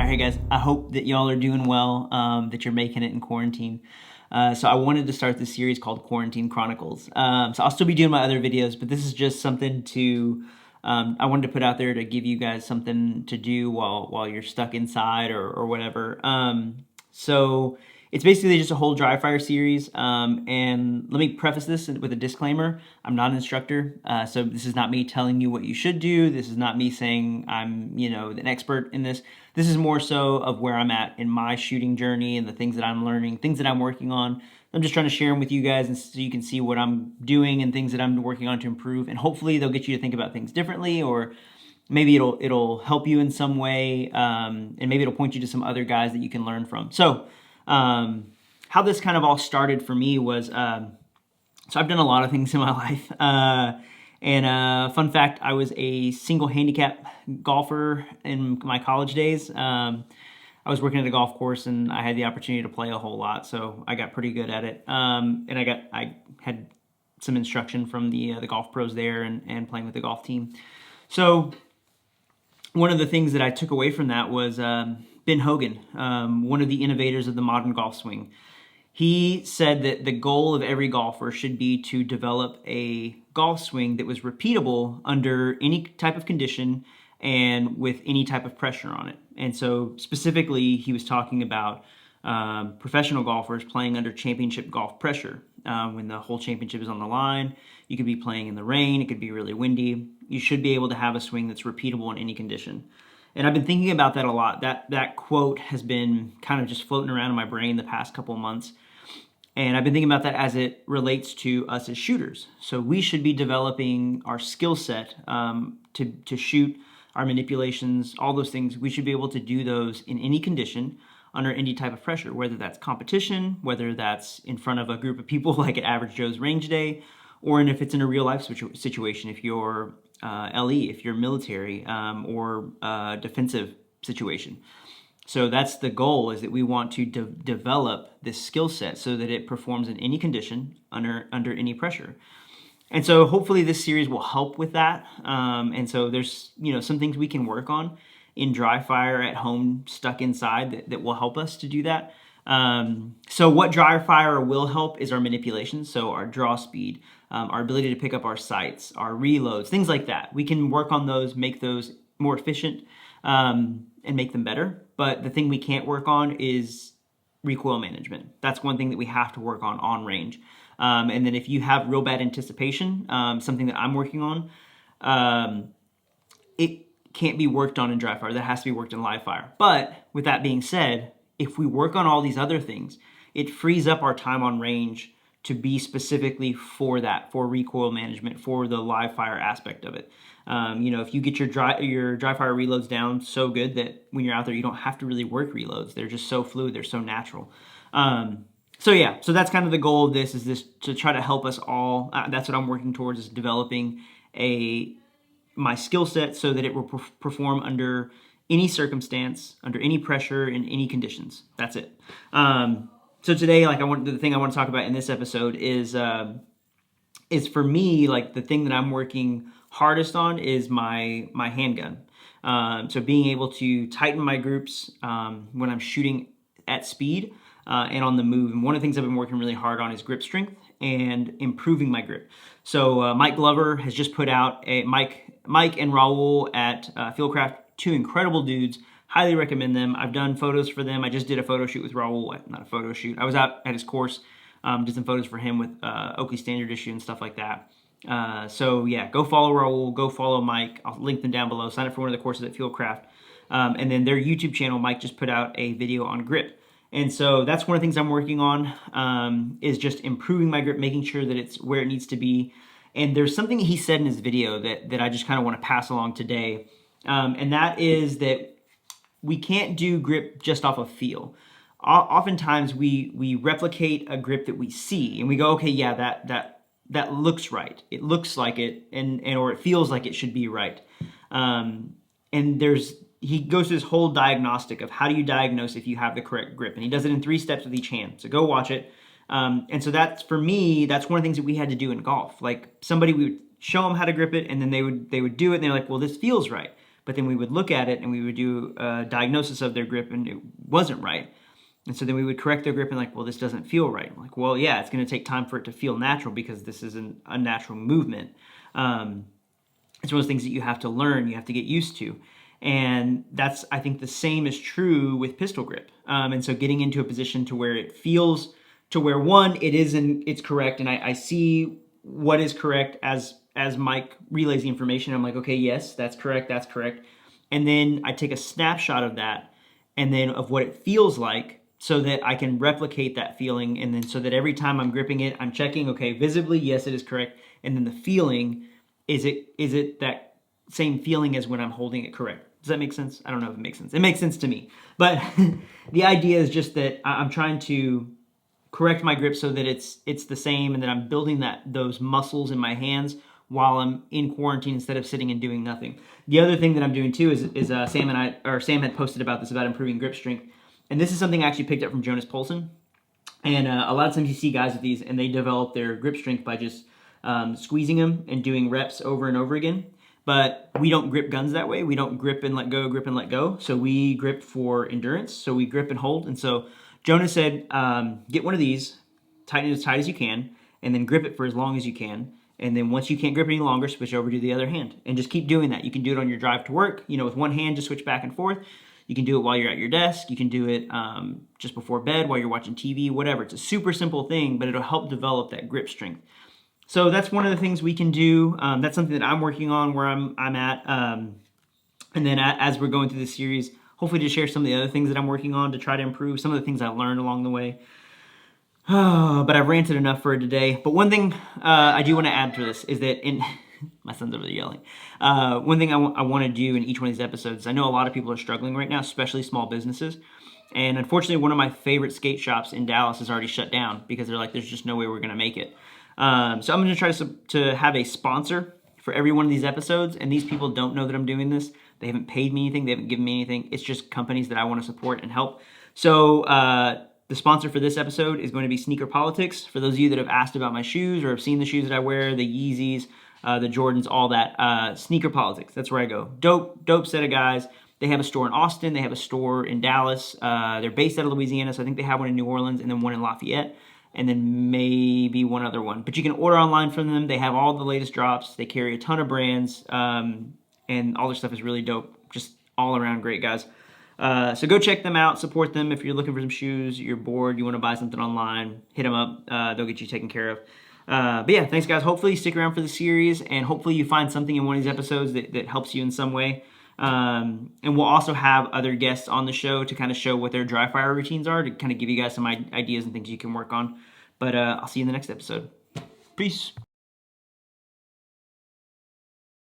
Hey guys, I hope that y'all are doing well, that you're making it in quarantine. So I wanted to start this series called Quarantine Chronicles. So I'll still be doing my other videos, but this is just something I wanted to put out there to give you guys something to do while you're stuck inside or whatever. So it's basically just a whole dry fire series. And let me preface this with a disclaimer. I'm not an instructor. So this is not me telling you what you should do. This is not me saying I'm, an expert in this. This is more so of where I'm at in my shooting journey and the things that I'm learning, things that I'm working on. I'm just trying to share them with you guys and so you can see what I'm doing and things that I'm working on to improve. And hopefully they'll get you to think about things differently, or maybe it'll help you in some way, and maybe it'll point you to some other guys that you can learn from. So how this kind of all started for me was, so I've done a lot of things in my life. And fun fact, I was a single handicap golfer in my college days. I was working at a golf course and I had the opportunity to play a whole lot, so I got pretty good at it. And I had some instruction from the golf pros there and playing with the golf team. So one of the things that I took away from that was Ben Hogan, one of the innovators of the modern golf swing. He said that the goal of every golfer should be to develop a golf swing that was repeatable under any type of condition and with any type of pressure on it. And so specifically, he was talking about professional golfers playing under championship golf pressure. When the whole championship is on the line, you could be playing in the rain, it could be really windy. You should be able to have a swing that's repeatable in any condition. And I've been thinking about that a lot. That quote has been kind of just floating around in my brain the past couple of months. And I've been thinking about that as it relates to us as shooters. So we should be developing our skill set to shoot, our manipulations, all those things. We should be able to do those in any condition, under any type of pressure, whether that's competition, whether that's in front of a group of people like at Average Joe's range day, or if it's in a real life situation, if you're LE, if you're military, or defensive situation. So that's the goal, is that we want to develop this skill set so that it performs in any condition, under any pressure. And so hopefully this series will help with that. And so there's some things we can work on in dry fire at home, stuck inside, that will help us to do that. So what dry fire will help is our manipulations, so our draw speed, our ability to pick up our sights, our reloads, things like that. We can work on those, make those more efficient, and make them better. But the thing we can't work on is recoil management. That's one thing that we have to work on range. And then if you have real bad anticipation, something that I'm working on, it can't be worked on in dry fire. That has to be worked in live fire. But with that being said, if we work on all these other things, it frees up our time on range to be specifically for that, for recoil management, for the live fire aspect of it. If you get your dry fire reloads down so good that when you're out there, you don't have to really work reloads. They're just so fluid. They're so natural. So that's kind of the goal of this, is this to try to help us all. That's what I'm working towards, is developing my skill set so that it will perform under any circumstance, under any pressure, in any conditions. That's it. So today, the thing I want to talk about in this episode is for me, like the thing that I'm working hardest on is my handgun. So being able to tighten my groups when I'm shooting at speed and on the move. And one of the things I've been working really hard on is grip strength and improving my grip. So Mike Glover has just put out Mike and Raul at Fieldcraft, two incredible dudes. Highly recommend them. I've done photos for them. I just did a photo shoot with Raul. Not a photo shoot. I was out at his course, did some photos for him with Oakley Standard Issue and stuff like that. So yeah, go follow Raul, go follow Mike. I'll link them down below. Sign up for one of the courses at Fieldcraft. And then their YouTube channel, Mike just put out a video on grip. And so that's one of the things I'm working on, is just improving my grip, making sure that it's where it needs to be. And there's something he said in his video that I just kind of want to pass along today. And that is that we can't do grip just off of feel. Oftentimes we replicate a grip that we see and we go, okay, yeah, that looks right. It looks like it, or it feels like it should be right. And he goes through this whole diagnostic of how do you diagnose if you have the correct grip, and he does it in 3 steps with each hand. So go watch it. And so that's, for me, that's one of the things that we had to do in golf. Like, somebody, we would show them how to grip it, and then they would do it, and they're like, well, this feels right. but then we would look at it and we would do a diagnosis of their grip and it wasn't right. And so then we would correct their grip and like, well, this doesn't feel right. I'm like, well, yeah, it's going to take time for it to feel natural because this is an unnatural movement. It's one of those things that you have to learn, you have to get used to. And that's, I think the same is true with pistol grip. And so getting into a position to where it feels, to where one, it's correct, and I see what is correct as Mike relays the information. I'm like, okay, yes, that's correct. And then I take a snapshot of that and then of what it feels like so that I can replicate that feeling. And then so that every time I'm gripping it, I'm checking, okay, visibly, yes, it is correct. And then the feeling, is it that same feeling as when I'm holding it correct? Does that make sense? I don't know if it makes sense. It makes sense to me. But the idea is just that I'm trying to correct my grip so that it's the same and that I'm building those muscles in my hands while I'm in quarantine instead of sitting and doing nothing. The other thing that I'm doing too is Sam had posted about this, about improving grip strength. And this is something I actually picked up from Jonas Polson. And a lot of times you see guys with these and they develop their grip strength by just squeezing them and doing reps over and over again. But we don't grip guns that way. We don't grip and let go, grip and let go. So we grip for endurance. So we grip and hold. And so Jonas said, get one of these, tighten it as tight as you can, and then grip it for as long as you can. And then once you can't grip any longer, switch over to the other hand. And just keep doing that. You can do it on your drive to work, with one hand, just switch back and forth. You can do it while you're at your desk. You can do it just before bed, while you're watching TV, whatever. It's a super simple thing, but it'll help develop that grip strength. So that's one of the things we can do. That's something that I'm working on where I'm at. And then as we're going through this series, hopefully to share some of the other things that I'm working on to try to improve, some of the things I've learned along the way. But I've ranted enough for today. But one thing I do want to add to this is that my son's over there yelling. One thing I want to do in each one of these episodes, I know a lot of people are struggling right now, especially small businesses. And unfortunately, one of my favorite skate shops in Dallas is already shut down because they're like, there's just no way we're going to make it. So I'm going to try to have a sponsor for every one of these episodes. And these people don't know that I'm doing this. They haven't paid me anything. They haven't given me anything. It's just companies that I want to support and help. So the sponsor for this episode is going to be Sneaker Politics. For those of you that have asked about my shoes or have seen the shoes that I wear, the Yeezys, the Jordans, all that, Sneaker Politics, that's where I go. Dope set of guys. They have a store in Austin. They have a store in Dallas. They're based out of Louisiana, so I think they have one in New Orleans and then one in Lafayette, and then maybe one other one. But you can order online from them. They have all the latest drops. They carry a ton of brands, and all their stuff is really dope. Just all around great guys. So go check them out, support them. If you're looking for some shoes, you're bored, you want to buy something online, hit them up. They'll get you taken care of. But yeah, thanks guys. Hopefully you stick around for the series, and hopefully you find something in one of these episodes that helps you in some way. And we'll also have other guests on the show to kind of show what their dry fire routines are, to kind of give you guys some ideas and things you can work on. But I'll see you in the next episode. Peace.